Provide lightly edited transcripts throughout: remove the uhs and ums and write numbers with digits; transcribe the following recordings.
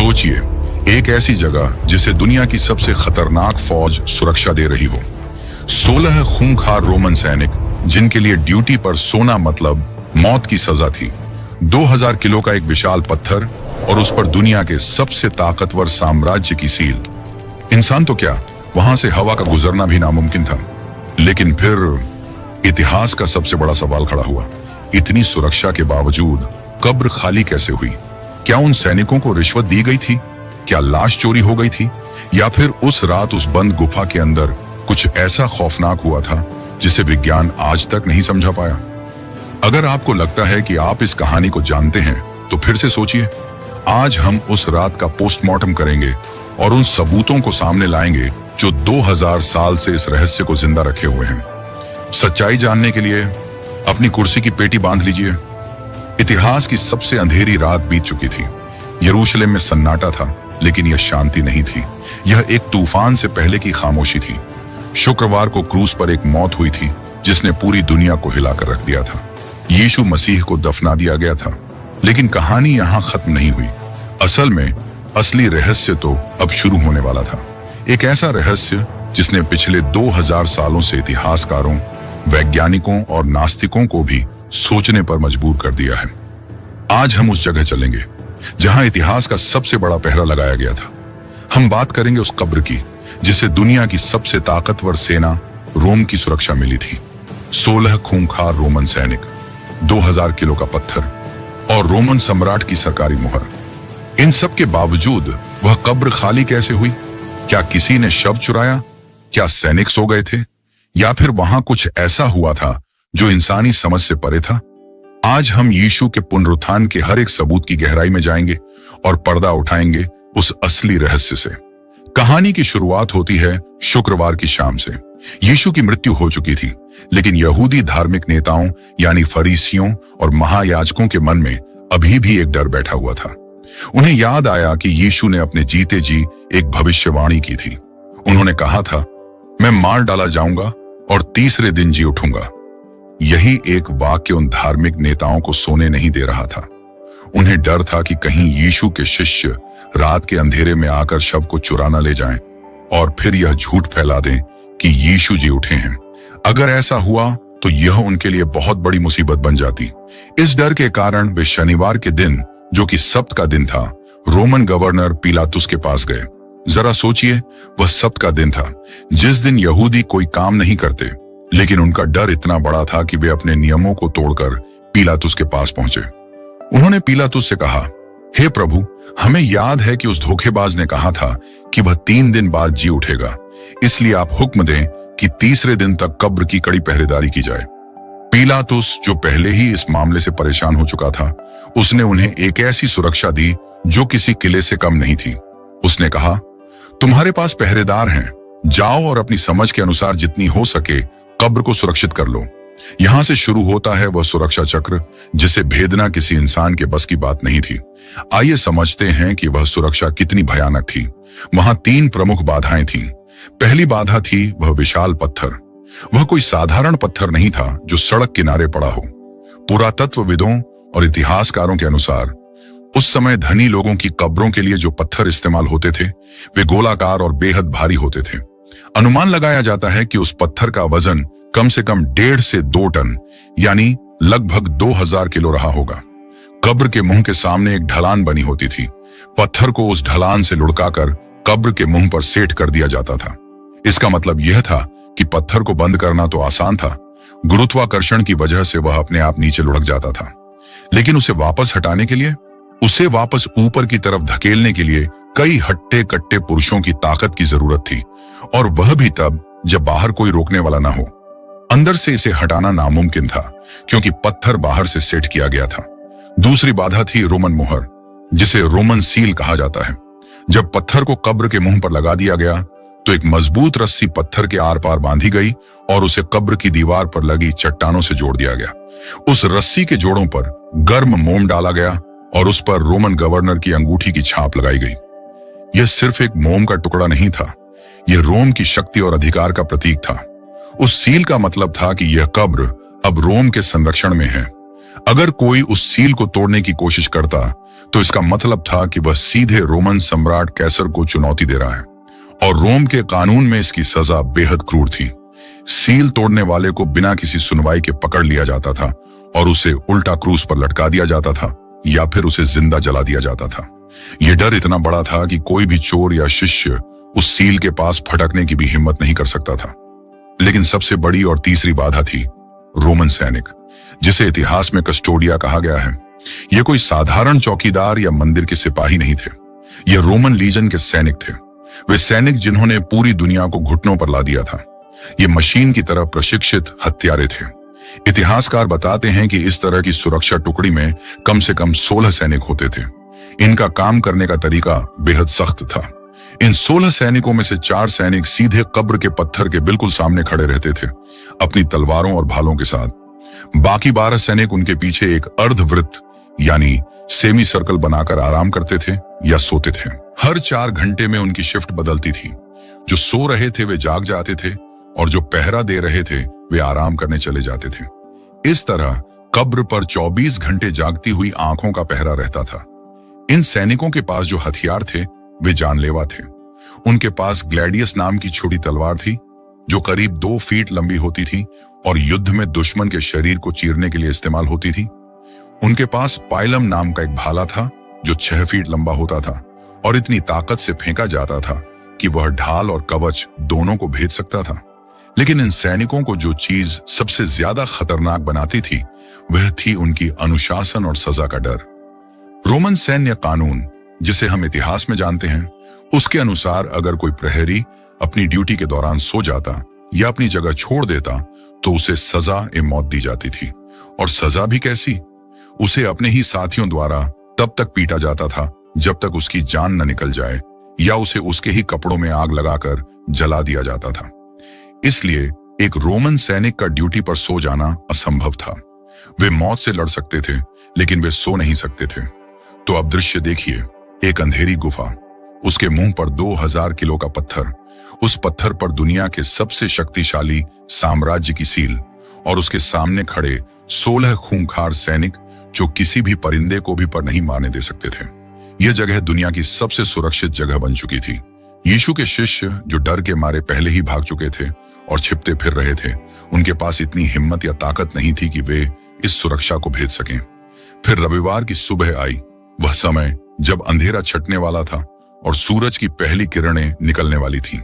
सोचिए, एक ऐसी जगह जिसे दुनिया की सबसे खतरनाक फौज सुरक्षा दे रही हो। 16 खूंखार रोमन सैनिक जिनके लिए ड्यूटी पर सोना मतलब मौत की सजा थी। 2000 किलो का एक विशाल पत्थर और उस पर दुनिया के सबसे ताकतवर साम्राज्य की सील। इंसान तो क्या, वहां से हवा का गुजरना भी नामुमकिन था। लेकिन फिर इतिहास का सबसे बड़ा सवाल खड़ा हुआ। इतनी सुरक्षा के बावजूद कब्र खाली कैसे हुई? क्या उन सैनिकों को रिश्वत दी गई थी? क्या लाश चोरी हो गई थी? या फिर उस रात उस बंद गुफा के अंदर कुछ ऐसा खौफनाक हुआ था जिसे विज्ञान आज तक नहीं समझा पाया? अगर आपको लगता है कि आप इस कहानी को जानते हैं तो फिर से सोचिए। आज हम उस रात का पोस्टमार्टम करेंगे और उन सबूतों को सामने लाएंगे जो 2000 साल से इस रहस्य को जिंदा रखे हुए हैं। सच्चाई जानने के लिए अपनी कुर्सी की पेटी बांध लीजिए। इतिहास की सबसे अंधेरी रात बीत चुकी थी। यरूशलेम में सन्नाटा था, लेकिन यह शांति नहीं थी। यह एक तूफान से पहले की खामोशी थी। शुक्रवार को क्रूस पर एक मौत हुई थी जिसने पूरी दुनिया को हिलाकर रख दिया था। यीशु मसीह को दफना दिया गया था। लेकिन कहानी यहां खत्म नहीं हुई। असल में असली रहस्य तो अब शुरू होने वाला था। एक ऐसा रहस्य जिसने पिछले 2000 सालों से इतिहासकारों, वैज्ञानिकों और नास्तिकों को भी सोचने पर मजबूर कर दिया है। आज हम उस जगह चलेंगे जहां इतिहास का सबसे बड़ा पहरा लगाया गया था। हम बात करेंगे उस कब्र की जिसे दुनिया की सबसे ताकतवर सेना रोम की सुरक्षा मिली थी। 16 खूंखार रोमन सैनिक, 2000 किलो का पत्थर और रोमन सम्राट की सरकारी मुहर। इन सब के बावजूद वह कब्र खाली कैसे हुई? क्या किसी ने शव चुराया? क्या सैनिक सो गए थे? या फिर वहां कुछ ऐसा हुआ था जो इंसानी समझ से परे था? आज हम यीशु के पुनरुत्थान के हर एक सबूत की गहराई में जाएंगे और पर्दा उठाएंगे उस असली रहस्य से। कहानी की शुरुआत होती है शुक्रवार की शाम से। यीशु की मृत्यु हो चुकी थी, लेकिन यहूदी धार्मिक नेताओं यानी फरीसियों और महायाजकों के मन में अभी भी एक डर बैठा हुआ था। उन्हें याद आया कि यीशु ने अपने जीते जी एक भविष्यवाणी की थी। उन्होंने कहा था, मैं मार डाला जाऊंगा और तीसरे दिन जी उठूंगा। यही एक वाक्य उन धार्मिक नेताओं को सोने नहीं दे रहा था। उन्हें डर था कि कहीं यीशु के शिष्य रात के अंधेरे में आकर शव को चुरा न ले जाएं और फिर यह झूठ फैला दें कि यीशु जी उठे हैं। अगर ऐसा हुआ तो यह उनके लिए बहुत बड़ी मुसीबत बन जाती। इस डर के कारण वे शनिवार के दिन, जो कि सब्त का दिन था, रोमन गवर्नर पिलातुस के पास गए। जरा सोचिए, वह सब्त का दिन था जिस दिन यहूदी कोई काम नहीं करते, लेकिन उनका डर इतना बड़ा था कि वे अपने नियमों को तोड़कर पिलातुस के पास पहुंचे। उन्होंने पिलातुस से कहा, हे प्रभु, हमें याद है कि उस धोखेबाज ने कहा था कि वह 3 दिन बाद जी उठेगा, इसलिए आप हुक्म दें कि तीसरे दिन तक कब्र की कड़ी पहरेदारी की जाए। पिलातुस, जो पहले ही इस मामले से परेशान हो चुका था, उसने उन्हें एक ऐसी सुरक्षा दी जो किसी किले से कम नहीं थी। उसने कहा, तुम्हारे पास पहरेदार हैं, जाओ और अपनी समझ के अनुसार जितनी हो सके कब्र को सुरक्षित कर लो। यहां से शुरू होता है वह सुरक्षा चक्र जिसे भेदना किसी इंसान के बस की बात नहीं थी। आइए समझते हैं कि वह सुरक्षा कितनी भयानक थी। वहां 3 प्रमुख बाधाएं थीं। पहली बाधा थी वह विशाल पत्थर। वह कोई साधारण पत्थर नहीं था जो सड़क किनारे पड़ा हो। पुरातत्वविदों और इतिहासकारों के अनुसार उस समय धनी लोगों की कब्रों के लिए जो पत्थर इस्तेमाल होते थे वे गोलाकार और बेहद भारी होते थे। अनुमान लगाया जाता है कि उस पत्थर का वजन कम से कम 1.5 से 2 टन यानी लगभग 2000 किलो रहा होगा। कब्र के मुंह के सामने एक ढलान बनी होती थी। पत्थर को उस ढलान से लुढ़काकर कब्र के मुंह पर सेट कर दिया जाता था। इसका मतलब यह था कि पत्थर को बंद करना तो आसान था। गुरुत्वाकर्षण की वजह से वह अपने आप नीचे लुढ़क जाता था, लेकिन उसे वापस हटाने के लिए, उसे वापस ऊपर की तरफ धकेलने के लिए कई हट्टे कट्टे पुरुषों की ताकत की जरूरत थी, और वह भी तब जब बाहर कोई रोकने वाला ना हो। अंदर से इसे हटाना नामुमकिन था क्योंकि पत्थर बाहर से सेट किया गया था। दूसरी बाधा थी रोमन मुहर, जिसे रोमन सील कहा जाता है। जब पत्थर को कब्र के मुंह पर लगा दिया गया तो एक मजबूत रस्सी पत्थर के आर पार बांधी गई और उसे कब्र की दीवार पर लगी चट्टानों से जोड़ दिया गया। उस रस्सी के जोड़ों पर गर्म मोम डाला गया और उस पर रोमन गवर्नर की अंगूठी की छाप लगाई गई। यह सिर्फ एक मोम का टुकड़ा नहीं था, यह रोम की शक्ति और अधिकार का प्रतीक था। उस सील का मतलब था कि यह कब्र अब रोम के संरक्षण में है। अगर कोई उस सील को तोड़ने की कोशिश करता तो इसका मतलब था कि वह सीधे रोमन सम्राट कैसर को चुनौती दे रहा है, और रोम के कानून में इसकी सजा बेहद क्रूर थी। सील तोड़ने वाले को बिना किसी सुनवाई के पकड़ लिया जाता था और उसे उल्टा क्रूस पर लटका दिया जाता था या फिर उसे जिंदा जला दिया जाता था। यह डर इतना बड़ा था कि कोई भी चोर या शिष्य उस सील के पास फटकने की भी हिम्मत नहीं कर सकता था। लेकिन सबसे बड़ी और तीसरी बाधा थी रोमन सैनिक, जिसे इतिहास में कस्टोडिया कहा गया है। यह कोई साधारण चौकीदार या मंदिर के सिपाही नहीं थे। यह रोमन लीजन के सैनिक थे। वे सैनिक जिन्होंने पूरी दुनिया को घुटनों पर ला दिया था। ये मशीन की तरह प्रशिक्षित हत्यारे थे। इतिहासकार बताते हैं कि इस तरह की सुरक्षा टुकड़ी में कम से कम 16 सैनिक होते थे। इनका काम करने का तरीका बेहद सख्त था। इन 16 सैनिकों में से 4 सैनिक सीधे कब्र के पत्थर के बिल्कुल सामने खड़े रहते थे, अपनी तलवारों और भालों के साथ। बाकी 12 सैनिक उनके पीछे एक अर्धवृत्त यानी सेमी सर्कल बनाकर आराम करते थे या सोते थे। हर 4 घंटे में उनकी शिफ्ट बदलती थी। जो सो रहे थे वे जाग जाते थे और जो पहरा दे रहे थे वे आराम करने चले जाते थे। इस तरह कब्र पर 24 घंटे जागती हुई आंखों का पहरा रहता था। इन सैनिकों के पास जो हथियार थे वे जानलेवा थे। उनके पास ग्लैडियस नाम की छोटी तलवार थी जो करीब 2 फीट लंबी होती थी और युद्ध में दुश्मन के शरीर को चीरने के लिए इस्तेमाल होती थी। उनके पास पाइलम नाम का एक भाला था जो 6 फीट लंबा होता था और इतनी ताकत से फेंका जाता था कि वह ढाल और कवच दोनों को भेद सकता था। लेकिन इन सैनिकों को जो चीज सबसे ज्यादा खतरनाक बनाती थी वह थी उनकी अनुशासन और सजा का डर। रोमन सैन्य कानून, जिसे हम इतिहास में जानते हैं, उसके अनुसार अगर कोई प्रहरी अपनी ड्यूटी के दौरान सो जाता या अपनी जगह छोड़ देता तो उसे सजा ए मौत दी जाती थी। और सजा भी कैसी? उसे अपने ही साथियों द्वारा तब तक पीटा जाता था जब तक उसकी जान न निकल जाए, या उसे उसके ही कपड़ों में आग लगाकर जला दिया जाता था। इसलिए एक रोमन सैनिक का ड्यूटी पर सो जाना असंभव था। वे मौत से लड़ सकते थे लेकिन वे सो नहीं सकते थे। तो अब दृश्य देखिए, एक अंधेरी गुफा, उसके मुंह पर 2000 किलो का पत्थर, उस पत्थर पर दुनिया के सबसे शक्तिशाली साम्राज्य की सील, और उसके सामने खड़े 16 खूंखार सैनिक जो किसी भी परिंदे को भी पर नहीं मारने दे सकते थे। यह जगह दुनिया की सबसे सुरक्षित जगह बन चुकी थी। यीशु के शिष्य जो डर के मारे पहले ही भाग चुके थे और छिपते फिर रहे थे, उनके पास इतनी हिम्मत या ताकत नहीं थी कि वे इस सुरक्षा को भेद सकें। फिर रविवार की सुबह आई, वह समय जब अंधेरा छटने वाला था और सूरज की पहली किरणें निकलने वाली थीं।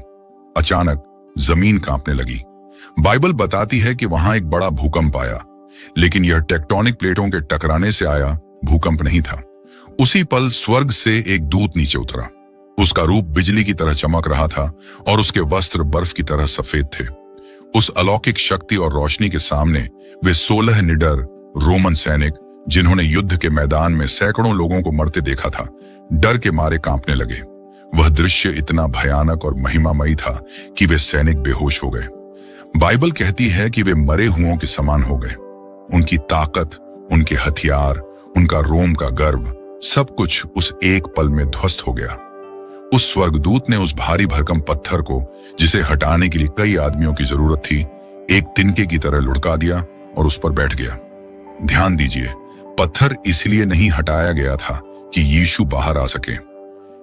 अचानक जमीन कांपने लगी। बाइबल बताती है कि वहां एक बड़ा भूकंप आया, लेकिन यह टेक्टोनिक प्लेटों के टकराने से आया भूकंप नहीं था। उसी पल स्वर्ग से एक दूत नीचे उतरा। उसका रूप बिजली की तरह चमक रहा था और उसके वस्त्र बर्फ की तरह सफेद थे। उस अलौकिक शक्ति और रोशनी के सामने वे 16 निडर रोमन सैनिक, जिन्होंने युद्ध के मैदान में सैकड़ों लोगों को मरते देखा था, डर के मारे कांपने लगे। वह दृश्य इतना भयानक और महिमामयी था कि वे सैनिक बेहोश हो गए। बाइबल कहती है कि वे मरे हुओं के समान हो गए। उनकी ताकत, उनके हथियार, उनका रोम का गर्व, सब कुछ उस एक पल में ध्वस्त हो गया। उस स्वर्गदूत ने उस भारी भरकम पत्थर को, जिसे हटाने के लिए कई आदमियों की जरूरत थी, एक तिनके की तरह लुढ़का दिया और उस पर बैठ गया। ध्यान दीजिए, पत्थर इसलिए नहीं हटाया गया था कि यीशु बाहर आ सके।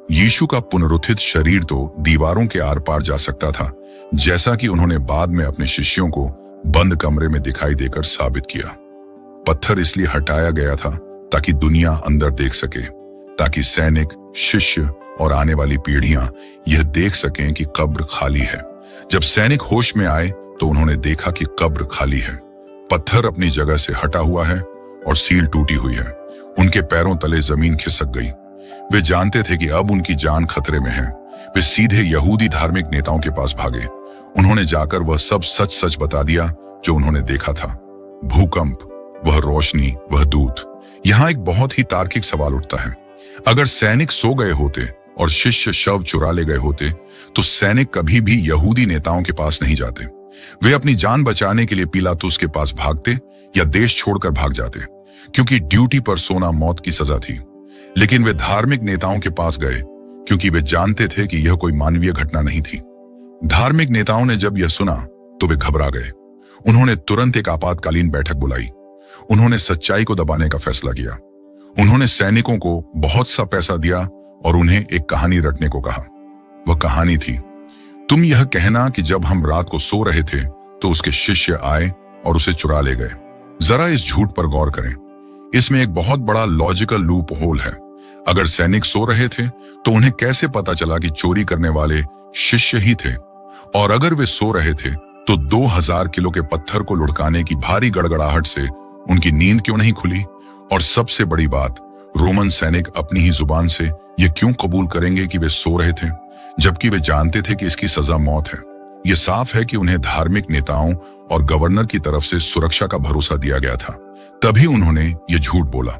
यीशु का पुनरुत्थित शरीर तो दीवारों के आर पार जा सकता था, जैसा कि उन्होंने बाद में अपने शिष्यों को बंद कमरे में दिखाई देकर साबित किया। पत्थर इसलिए हटाया गया था ताकि दुनिया अंदर देख सके, ताकि सैनिक, शिष्य और आने वाली पीढ़ियां यह देख सकें कि कब्र खाली है। जब सैनिक होश में आए तो उन्होंने देखा कि कब्र खाली है, पत्थर अपनी जगह से हटा हुआ है और सील टूटी हुई है। उनके पैरों तले जमीन खिसक गई। वे जानते थे कि अब उनकी जान खतरे में है। वे सीधे यहूदी धार्मिक नेताओं के पास भागे। उन्होंने जाकर वह सब सच सच बता दिया जो उन्होंने देखा था। भूकंप, वह रोशनी, वह दूत। यहाँ एक बहुत ही तार्किक सवाल उठता है। अगर सैनिक सो गए होते और शिष्य शव चुरा ले गए होते तो सैनिक कभी भी यहूदी नेताओं के पास नहीं जाते। वे अपनी जान बचाने के लिए पिलातुस के पास भागते या देश छोड़कर भाग जाते, क्योंकि ड्यूटी पर सोना मौत की सजा थी। लेकिन वे धार्मिक नेताओं के पास गए क्योंकि वे जानते थे कि यह कोई मानवीय घटना नहीं थी। धार्मिक नेताओं ने जब यह सुना तो वे घबरा गए। उन्होंने तुरंत एक आपातकालीन बैठक बुलाई। उन्होंने सच्चाई को दबाने का फैसला किया। उन्होंने सैनिकों को बहुत सा पैसा दिया और उन्हें एक कहानी रटने को कहा। वह कहानी थी, तुम यह कहना कि जब हम रात को सो रहे थे तो उसके शिष्य आए और उसे चुरा ले गए। जरा इस झूठ पर गौर करें। इसमें एक बहुत बड़ा लॉजिकल लूप होल है। अगर सैनिक सो रहे थे तो उन्हें कैसे पता चला कि चोरी करने वाले शिष्य ही थे? और अगर वे सो रहे थे तो 2000 किलो के पत्थर को लुढ़काने की भारी गड़गड़ाहट से उनकी नींद क्यों नहीं खुली? और सबसे बड़ी बात, रोमन सैनिक अपनी ही जुबान से यह क्यों कबूल करेंगे कि वे सो रहे थे, जबकि वे जानते थे कि इसकी सजा मौत है? यह साफ है कि उन्हें धार्मिक नेताओं और गवर्नर की तरफ से सुरक्षा का भरोसा दिया गया था, तभी उन्होंने ये झूठ बोला।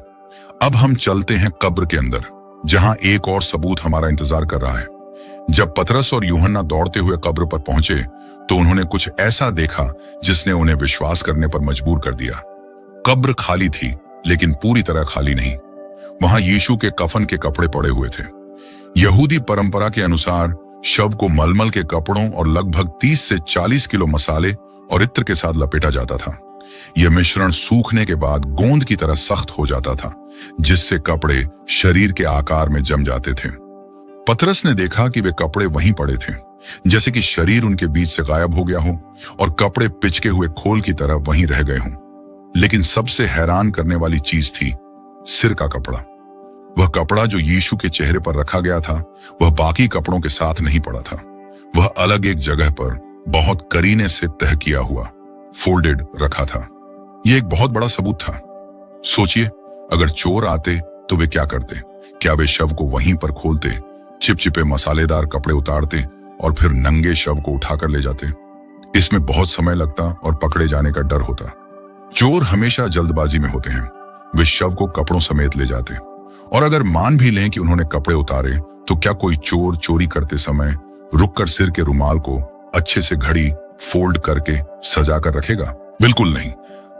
अब हम चलते हैं कब्र के अंदर, जहां एक और सबूत हमारा इंतजार कर रहा है। जब पतरस और यूहन्ना दौड़ते हुए कब्र पर पहुंचे तो उन्होंने कुछ ऐसा देखा जिसने उन्हें विश्वास करने पर मजबूर कर दिया। कब्र खाली थी, लेकिन पूरी तरह खाली नहीं। वहां यीशु के कफन के कपड़े पड़े हुए थे। यहूदी परंपरा के अनुसार शव को मलमल के कपड़ों और लगभग 30 से 40 किलो मसाले और इत्र के साथ लपेटा जाता था। यह मिश्रण सूखने के बाद गोंद की तरह सख्त हो जाता था, जिससे कपड़े शरीर के आकार में जम जाते थे। पतरस ने देखा कि वे कपड़े वहीं पड़े थे, जैसे कि शरीर उनके बीच से गायब हो गया हो और कपड़े पिचके हुए खोल की तरह वहीं रह गए हों। लेकिन सबसे हैरान करने वाली चीज थी सिर का कपड़ा। वह कपड़ा जो यीशु के चेहरे पर रखा गया था, वह बाकी कपड़ों के साथ नहीं पड़ा था। वह अलग एक जगह पर बहुत करीने से तह किया हुआ, फोल्डेड रखा था। यह एक बहुत बड़ा सबूत था। सोचिए, अगर चोर आते तो वे क्या करते? क्या वे शव को वहीं पर खोलते, चिपचिपे मसालेदार कपड़े उतारते और फिर नंगे शव को उठाकर ले जाते? इसमें बहुत समय लगता और पकड़े जाने का डर होता। चोर हमेशा जल्दबाजी में होते हैं। वे शव को कपड़ों समेत ले जाते, और अगर मान भी लें कि उन्होंने कपड़े उतारे, तो क्या कोई चोर चोरी करते समय रुककर सिर के रुमाल को अच्छे से घड़ी फोल्ड करके सजा कर रखेगा? बिल्कुल नहीं।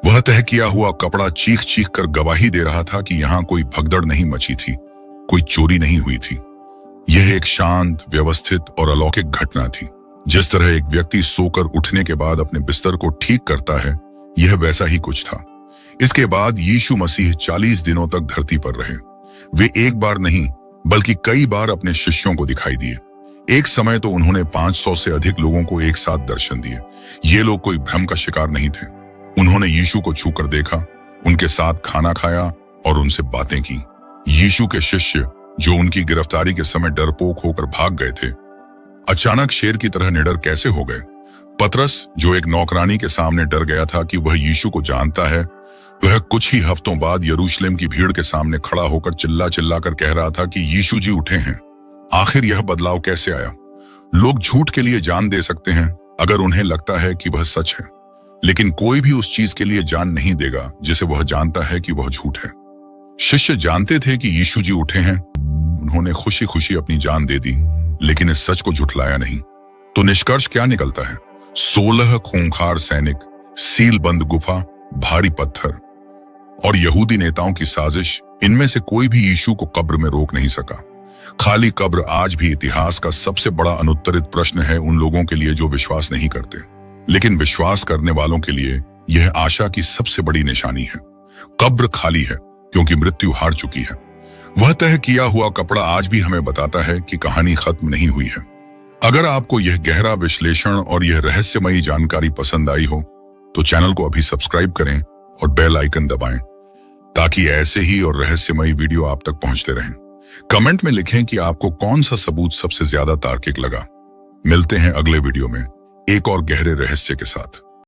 वह तह किया हुआ कपड़ा चीख चीख कर गवाही दे रहा था कि यहाँ कोई भगदड़ नहीं मची थी, कोई चोरी नहीं हुई थी। यह एक शांत, व्यवस्थित और अलौकिक घटना थी। जिस तरह एक व्यक्ति सोकर उठने के बाद अपने बिस्तर को ठीक करता है, यह वैसा ही कुछ था। इसके बाद यीशु मसीह 40 दिनों तक धरती पर रहे। वे एक बार नहीं बल्कि कई बार अपने शिष्यों को दिखाई दिए। एक समय तो उन्होंने 500 से अधिक लोगों को एक साथ दर्शन दिए। ये लोग कोई भ्रम का शिकार नहीं थे। उन्होंने यीशु को छूकर देखा, उनके साथ खाना खाया और उनसे बातें की। यीशु के शिष्य, जो उनकी गिरफ्तारी के समय डरपोक होकर भाग गए थे, अचानक शेर की तरह निडर कैसे हो गए? पतरस, जो एक नौकरानी के सामने डर गया था कि वह यीशु को जानता है, वह कुछ ही हफ्तों बाद यरूशलेम की भीड़ के सामने खड़ा होकर चिल्ला चिल्ला कर कह रहा था कि यीशु जी उठे हैं। आखिर यह बदलाव कैसे आया? लोग झूठ के लिए जान दे सकते हैं अगर उन्हें लगता है कि वह सच है, लेकिन कोई भी उस चीज के लिए जान नहीं देगा जिसे वह जानता है कि वह झूठ है। शिष्य जानते थे कि यीशु जी उठे हैं। उन्होंने खुशी खुशी अपनी जान दे दी, लेकिन इस सच को झुठलाया नहीं। तो निष्कर्ष क्या निकलता है? 16 खूंखार सैनिक, सील बंद गुफा, भारी पत्थर और यहूदी नेताओं की साजिश, इनमें से कोई भी यीशु को कब्र में रोक नहीं सका। खाली कब्र आज भी इतिहास का सबसे बड़ा अनुत्तरित प्रश्न है उन लोगों के लिए जो विश्वास नहीं करते, लेकिन विश्वास करने वालों के लिए यह आशा की सबसे बड़ी निशानी है। कब्र खाली है क्योंकि मृत्यु हार चुकी है। वह तह किया हुआ कपड़ा आज भी हमें बताता है कि कहानी खत्म नहीं हुई है। अगर आपको यह गहरा विश्लेषण और यह रहस्यमयी जानकारी पसंद आई हो तो चैनल को अभी सब्सक्राइब करें और बेल आइकन दबाएं, ताकि ऐसे ही और रहस्यमयी वीडियो आप तक पहुंचते रहें। कमेंट में लिखें कि आपको कौन सा सबूत सबसे ज्यादा तार्किक लगा। मिलते हैं अगले वीडियो में एक और गहरे रहस्य के साथ।